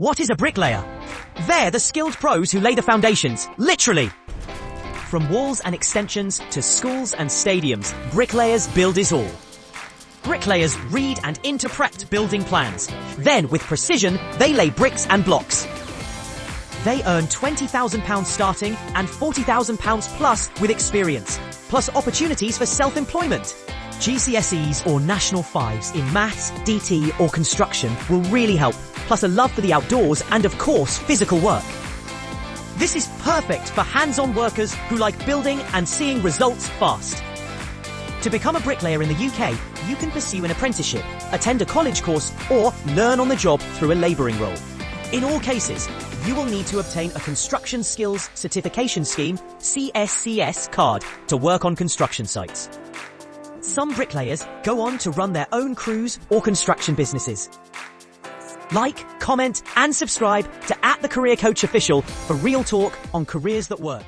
What is a bricklayer? They're the skilled pros who lay the foundations, literally. From walls and extensions to schools and stadiums, bricklayers build it all. Bricklayers read and interpret building plans. Then, with precision, they lay bricks and blocks. They earn £20,000 starting and £40,000 plus with experience, plus opportunities for self-employment. GCSEs or National 5s in maths, DT or construction will really help, plus a love for the outdoors and of course physical work. This is perfect for hands-on workers who like building and seeing results fast. To become a bricklayer in the UK, you can pursue an apprenticeship, attend a college course or learn on the job through a labouring role. In all cases, you will need to obtain a Construction Skills Certification Scheme (CSCS) card to work on construction sites. Some bricklayers go on to run their own crews or construction businesses. Like, comment and subscribe to @TheCareerCoach Official for real talk on careers that work.